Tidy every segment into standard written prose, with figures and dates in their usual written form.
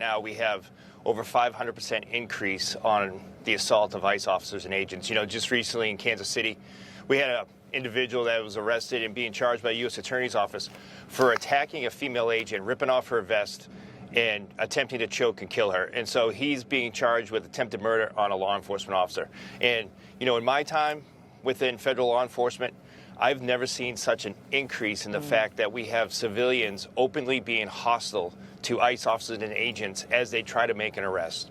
Now we have over 500% increase on the assault of ICE officers and agents. You know, just recently in Kansas City, we had an individual that was arrested and being charged by the U.S. Attorney's Office for attacking a female agent, ripping off her vest, and attempting to choke and kill her. And so he's being charged with attempted murder on a law enforcement officer. And, you know, in my time within federal law enforcement, I've never seen such an increase in the fact that we have civilians openly being hostile to ICE officers and agents as they try to make an arrest.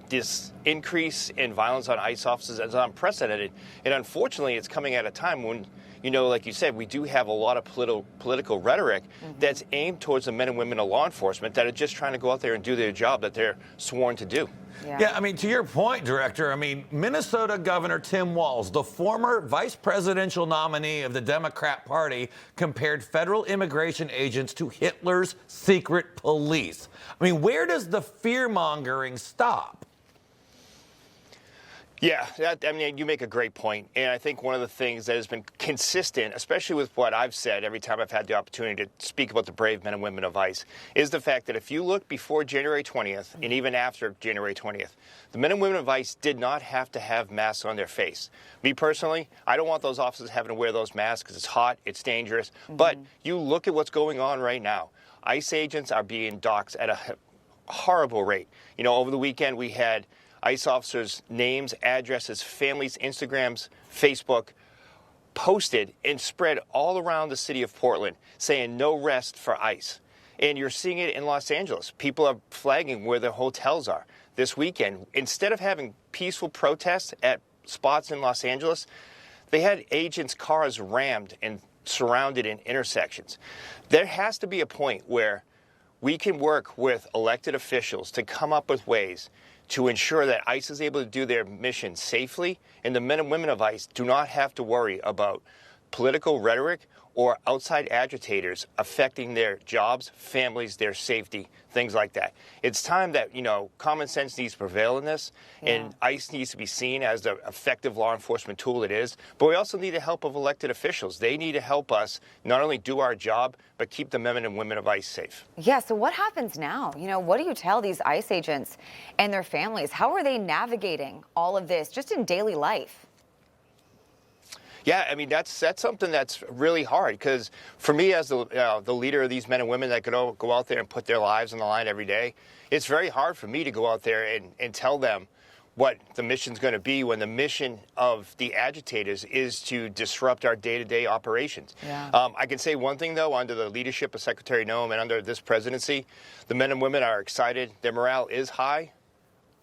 This increase in violence on ICE officers is unprecedented, and unfortunately it's coming at a time when, you know, like you said, we do have a lot of political rhetoric that's aimed towards the men and women of law enforcement that are just trying to go out there and do their job that they're sworn to do. Yeah, I mean, to your point, Director, I mean, Minnesota Governor Tim Walz, the former vice presidential nominee of the Democrat Party, compared federal immigration agents to Hitler's secret police. I mean, where does the fear-mongering stop? Yeah, I mean, you make a great point. And I think one of the things that has been consistent, especially with what I've said every time I've had the opportunity to speak about the brave men and women of ICE, is the fact that if you look before January 20th and even after January 20th, the men and women of ICE did not have to have masks on their face. Me personally, I don't want those officers having to wear those masks because it's hot, it's dangerous. But you look at what's going on right now. ICE agents are being doxxed at a horrible rate. You know, over the weekend we had ICE officers' names, addresses, families, Instagrams, Facebook, posted and spread all around the city of Portland saying no rest for ICE. And you're seeing it in Los Angeles. People are flagging where their hotels are. This weekend, instead of having peaceful protests at spots in Los Angeles, they had agents' cars rammed and surrounded in intersections. There has to be a point where we can work with elected officials to come up with ways to ensure that ICE is able to do their mission safely, and the men and women of ICE do not have to worry about political rhetoric or outside agitators affecting their jobs, families, their safety, things like that. It's time that, you know, common sense needs to prevail in this, and ICE needs to be seen as the effective law enforcement tool it is. But we also need the help of elected officials. They need to help us not only do our job, but keep the men and women of ICE safe. Yeah, so what happens now? You know, what do you tell these ICE agents and their families? How are they navigating all of this just in daily life? Yeah, I mean, that's something that's really hard, because for me as the leader of these men and women that go out there and put their lives on the line every day, it's very hard for me to go out there and tell them what the mission's going to be when the mission of the agitators is to disrupt our day-to-day operations. I can say one thing, though, under the leadership of Secretary Noem and under this presidency, the men and women are excited. Their morale is high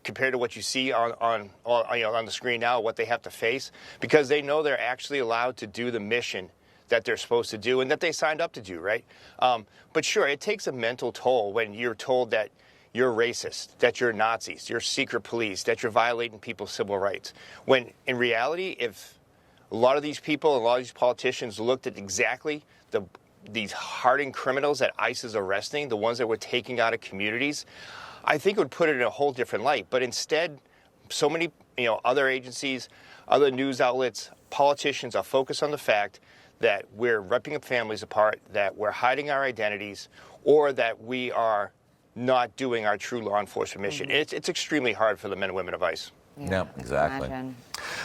compared to what you see on the screen now, what they have to face, because they know they're actually allowed to do the mission that they're supposed to do and that they signed up to do, right? But sure, it takes a mental toll when you're told that you're racist, that you're Nazis, you're secret police, that you're violating people's civil rights. When in reality, if a lot of these people, a lot of these politicians looked at exactly these hardened criminals that ICE is arresting, the ones that we're taking out of communities, I think it would put it in a whole different light. But instead, so many other agencies, other news outlets, politicians are focused on the fact that we're ripping families apart, that we're hiding our identities, or that we are not doing our true law enforcement mission. It's extremely hard for the men and women of ICE. Yeah, exactly.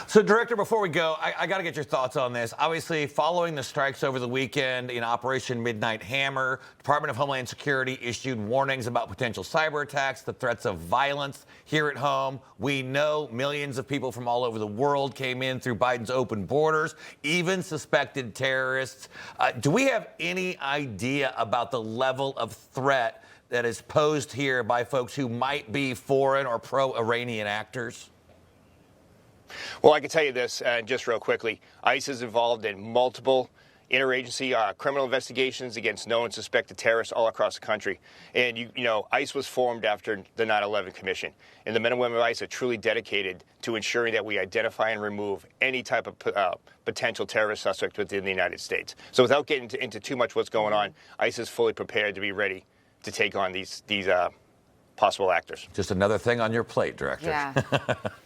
So, Director, before we go, I got to get your thoughts on this. Obviously, following the strikes over the weekend in Operation Midnight Hammer, Department of Homeland Security issued warnings about potential cyber attacks, the threats of violence here at home. We know millions of people from all over the world came in through Biden's open borders, even suspected terrorists. Do we have any idea about the level of threat that is posed here by folks who might be foreign or pro-Iranian actors? Well, I can tell you this, just real quickly. ICE is involved in multiple interagency criminal investigations against known and suspected terrorists all across the country. And, you know, ICE was formed after the 9/11 Commission. And the men and women of ICE are truly dedicated to ensuring that we identify and remove any type of potential terrorist suspect within the United States. So without getting into too much what's going on, ICE is fully prepared to be ready to take on these possible actors. Just another thing on your plate, Director. Yeah.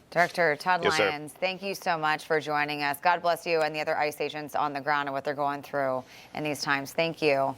Director Todd Lyons, sir. Thank you so much for joining us. God bless you and the other ICE agents on the ground and what they're going through in these times. Thank you.